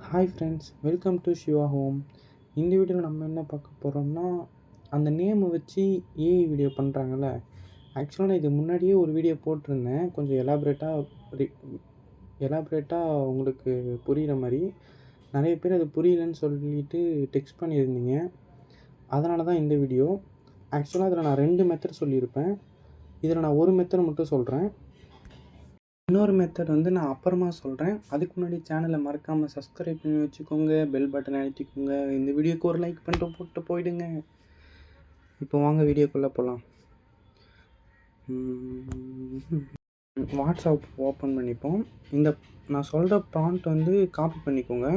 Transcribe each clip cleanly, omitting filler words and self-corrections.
Hi friends, welcome to Siva home. இந்த வீடியோவில் நம்ம என்ன பார்க்க போகிறோம்னா, அந்த நேமை வச்சு ஏஐ வீடியோ பண்ணுறாங்கல்ல. ஆக்சுவலாக நான் இது முன்னாடியே ஒரு வீடியோ போட்டிருந்தேன், கொஞ்சம் எலாபரேட்டாக உங்களுக்கு புரிகிற மாதிரி. நிறைய பேர் அது புரியலன்னு சொல்லிட்டு டெக்ஸ்ட் பண்ணியிருந்தீங்க. அதனால தான் இந்த வீடியோ. ஆக்சுவலாக அதில் நான் 2 மெத்தட் சொல்லியிருப்பேன். இதில் நான் ஒரு மெத்தட் மட்டும் சொல்கிறேன். இன்னொரு மெத்தட் வந்து நான் அப்புறமா சொல்கிறேன். அதுக்கு முன்னாடி சேனலை மறக்காமல் சப்ஸ்கிரைப் பண்ணி வச்சுக்கோங்க, பெல் பட்டன் அழுத்திக்கோங்க, இந்த வீடியோக்கு ஒரு லைக் பண்ணிட்டு போட்டு போயிடுங்க. இப்போ வாங்க வீடியோக்குள்ளே போகலாம். வாட்ஸ்அப் ஓப்பன் பண்ணிப்போம். நான் சொல்கிற ப்ராம்ப்ட் வந்து காப்பி பண்ணிக்கோங்க.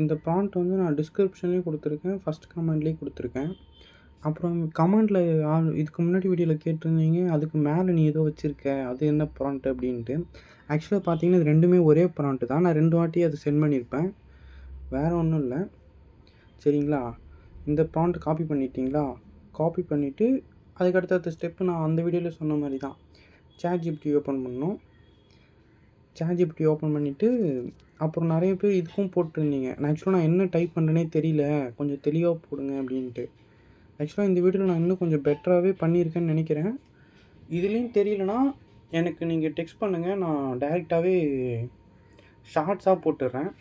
இந்த ப்ராம்ப்ட் வந்து நான் டிஸ்கிரிப்ஷன்லேயும் கொடுத்துருக்கேன், ஃபஸ்ட் கமெண்ட்லேயும் கொடுத்துருக்கேன். அப்புறம் கமெண்டில் இதுக்கு முன்னாடி வீடியோவில் கேட்டிருந்தீங்க, அதுக்கு மேலே நீ ஏதோ வச்சுருக்க, அது என்ன ப்ராம்ப்ட் அப்படின்ட்டு. ஆக்சுவலாக பார்த்தீங்கன்னா இது ரெண்டுமே ஒரே ப்ராம்ப்ட் தான். நான் 2 வாட்டி அது சென்ட் பண்ணியிருப்பேன், வேறு ஒன்றும் இல்லை. சரிங்களா? இந்த ப்ராம்ப்ட் காப்பி பண்ணிட்டீங்களா? காப்பி பண்ணிவிட்டு அதுக்கடுத்த ஸ்டெப்பு நான் அந்த வீடியோவில் சொன்ன மாதிரி தான். ChatGPT ஓப்பன் பண்ணணும். ChatGPT ஓப்பன் பண்ணிவிட்டு அப்புறம் நிறைய பேர் இதுக்கும் போட்டிருந்தீங்க, நான் என்ன டைப் பண்ணுறேனே தெரியல, கொஞ்சம் தெளிவாக போடுங்க அப்படின்ட்டு. ஆக்சுவலாக இந்த வீடியோவில் நான் இன்னும் கொஞ்சம் பெட்டராகவே பண்ணியிருக்கேன்னு நினைக்கிறேன். இதுலேயும் தெரியலனா எனக்கு நீங்கள் டெக்ஸ்ட் பண்ணுங்கள், நான் டைரெக்டாகவே ஷார்ட்ஸாக போட்டுடுறேன்.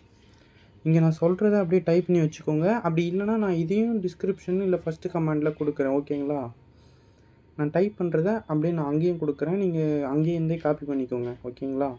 இங்கே நான் சொல்கிறத அப்படியே டைப் பண்ணி வச்சுக்கோங்க. அப்படி இல்லைனா நான் இதையும் டிஸ்கிரிப்ஷன் இல்லை ஃபஸ்ட்டு கமெண்டில் கொடுக்குறேன், ஓகேங்களா? நான் டைப் பண்ணுறத அப்படியே நான் அங்கேயும் கொடுக்குறேன், நீங்கள் அங்கேயிருந்தே காப்பி பண்ணிக்கோங்க, ஓகேங்களா?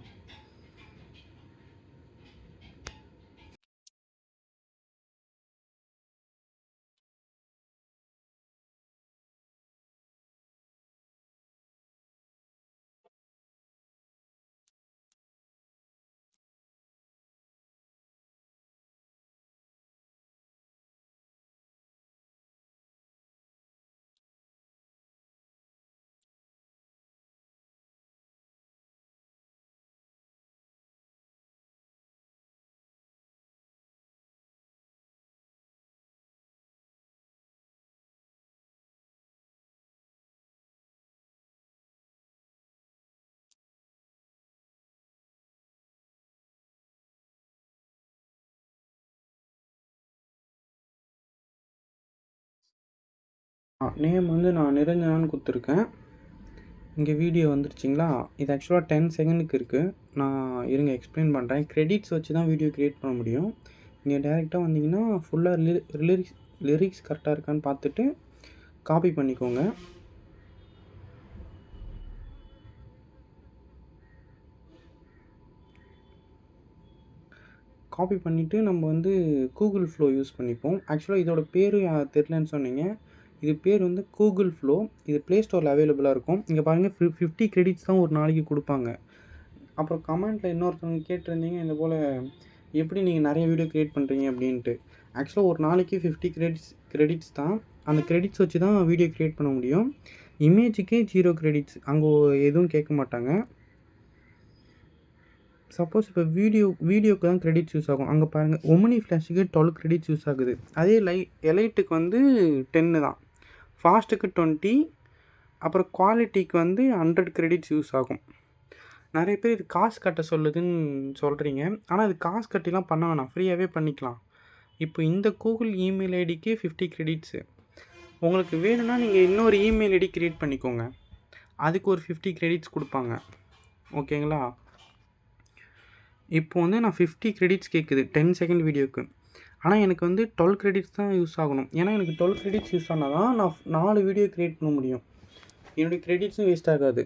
நேம் வந்து நான் நிரஞ்சனான்னு கொடுத்துருக்கேன். இங்கே வீடியோ வந்துருச்சிங்களா? இது ஆக்சுவலாக 10 செகண்டுக்கு இருக்குது. நான் இருங்க எக்ஸ்பிளைன் பண்ணுறேன். கிரெடிட்ஸ் வச்சு தான் வீடியோ க்ரியேட் பண்ண முடியும். இங்கே டேரெக்டாக வந்தீங்கன்னா ஃபுல்லாக லிரிக்ஸ் கரெக்டாக இருக்கான்னு பார்த்துட்டு காப்பி பண்ணிக்கோங்க. காப்பி பண்ணிவிட்டு நம்ம வந்து கூகுள் ஃப்ளோ யூஸ் பண்ணிப்போம். ஆக்சுவலாக இதோட பேர் தெரிலன்னு சொன்னீங்க. இது பேர் வந்து கூகுள் ஃப்ளோ. இது ப்ளே ஸ்டோரில் அவைலபிளாக இருக்கும். இங்கே பாருங்கள், 50 கிரெடிட்ஸ் தான் ஒரு நாளைக்கு கொடுப்பாங்க. அப்புறம் கமெண்ட்டில் இன்னொருத்தவங்க கேட்டிருந்தீங்க, இந்த போல் எப்படி நீங்கள் நிறைய வீடியோ க்ரியேட் பண்ணுறீங்க அப்படின்ட்டு. ஆக்சுவலாக ஒரு நாளைக்கு 50 கிரெடிட்ஸ் தான். அந்த கிரெடிட்ஸ் வச்சு தான் வீடியோ க்ரியேட் பண்ண முடியும். இமேஜுக்கே 0 கிரெடிட்ஸ், அங்கே எதுவும் கேட்க மாட்டாங்க. சப்போஸ் இப்போ வீடியோக்கு தான் கிரெடிட்ஸ் யூஸ் ஆகும். அங்கே பாருங்கள், ஒமினி ஃப்ளாஷுக்கு 12 கிரெடிட்ஸ் யூஸ் ஆகுது. அதே எலைட்டுக்கு வந்து 10 தான், ஃபாஸ்ட்டுக்கு 20, அப்புறம் குவாலிட்டிக்கு வந்து 100 கிரெடிட்ஸ் யூஸ் ஆகும். நிறைய பேர் இது காசு கட்ட சொல்லுதுன்னு சொல்கிறீங்க. ஆனால் இது காசு கட்டிலாம் பண்ண வேணாம், ஃப்ரீயாகவே பண்ணிக்கலாம். இப்போ இந்த கூகுள் இமெயில் ஐடிக்கு 50 கிரெடிட்ஸு. உங்களுக்கு வேணும்னா நீங்கள் இன்னொரு இமெயில் ஐடி க்ரியேட் பண்ணிக்கோங்க, அதுக்கு ஒரு 50 கிரெடிட்ஸ் கொடுப்பாங்க, ஓகேங்களா? இப்போ வந்து நான் 50 கிரெடிட்ஸ் கேட்குது 10 செகண்ட் வீடியோக்கு. ஆனால் எனக்கு வந்து 12 கிரெடிட்ஸ் தான் யூஸ் ஆகணும். ஏன்னா எனக்கு 12 கிரெடிட்ஸ் யூஸ் ஆனால் தான் நான் 4 வீடியோ க்ரியேட் பண்ண முடியும். என்னுடைய கிரெடிட்ஸும் வேஸ்ட் ஆகாது.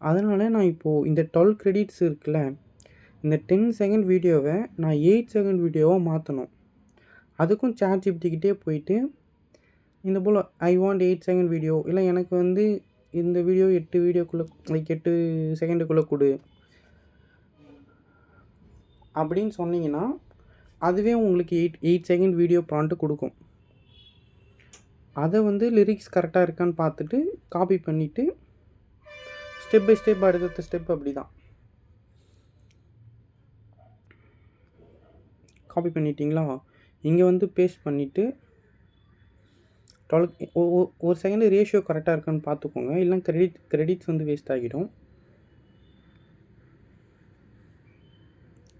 அதனால் நான் இப்போது இந்த 12 கிரெடிட்ஸ் இருக்குல்ல, இந்த 10 செகண்ட் வீடியோவை நான் 8 செகண்ட் வீடியோவாக மாற்றணும். அதுக்கும் ChatGPT போயிட்டு இந்த போல் ஐ வாண்ட் 8 செகண்ட் வீடியோ, இல்லை எனக்கு வந்து இந்த வீடியோ 8 வீடியோக்குள்ளே 8 செகண்டுக்குள்ளே கொடு அப்படின்னு சொன்னீங்கன்னா அதுவே உங்களுக்கு 8 செகண்ட் வீடியோ ப்ராம்ப்ட் கொடுக்கும். அதை வந்து லிரிக்ஸ் கரெக்டாக இருக்கான்னு பார்த்துட்டு காப்பி பண்ணிவிட்டு ஸ்டெப் பை ஸ்டெப் அடுத்த ஸ்டெப் அப்படி தான். காப்பி பண்ணிட்டீங்களா? இங்கே வந்து பேஸ்ட் பண்ணிவிட்டு 12 ஒரு செகண்ட் ரேஷியோ கரெக்டாக இருக்கான்னு பார்த்துக்கோங்க, இல்லைனா கிரெடிட்ஸ் வந்து வேஸ்ட் ஆகிடும்.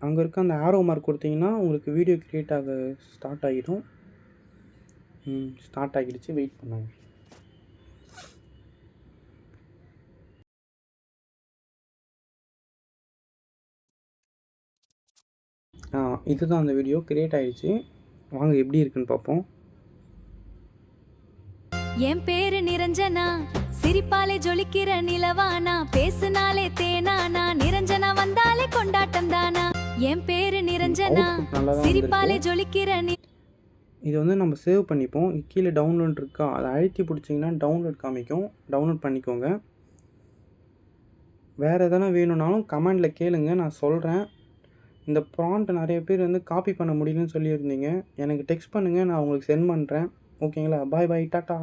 அங்கே இருக்க அந்த ஆரோ மார்க் கொடுத்தீங்கன்னா உங்களுக்கு வீடியோ க்ரியேட் ஆக ஸ்டார்ட் ஆகிடும். ஸ்டார்ட் ஆகிடுச்சு, வெயிட் பண்ணுங்க. இதுதான் அந்த வீடியோ க்ரியேட் ஆகிடுச்சு. வாங்க எப்படி இருக்குன்னு பார்ப்போம். என் பேரு நிரஞ்சனா, சிரிப்பாலே ஜொலிக்கிற நிலவானா, பேசுனாலே தேனானா, நிரஞ்சனா வந்தாலே கொண்டாட்டம் தானா. என் பேரு நிரஞ்சனா, சிரிப்பாலே ஜொலிக்கிற இது வந்து நம்ம சேவ் பண்ணிப்போம். கீழே டவுன்லோட் இருக்கா, அதை அழுத்தி பிடிச்சிங்கன்னா டவுன்லோட் காமிக்கும். டவுன்லோட் பண்ணிக்கோங்க. வேறு எதனா வேணும்னாலும் கமெண்டில் கேளுங்க, நான் சொல்கிறேன். இந்த ப்ராம்ப்ட் நிறைய பேர் வந்து காப்பி பண்ண முடியலன்னு சொல்லியிருந்தீங்க. எனக்கு டெக்ஸ்ட் பண்ணுங்கள், நான் உங்களுக்கு சென்ட் பண்ணுறேன். ஓகேங்களா? பாய் பாய், டாட்டா.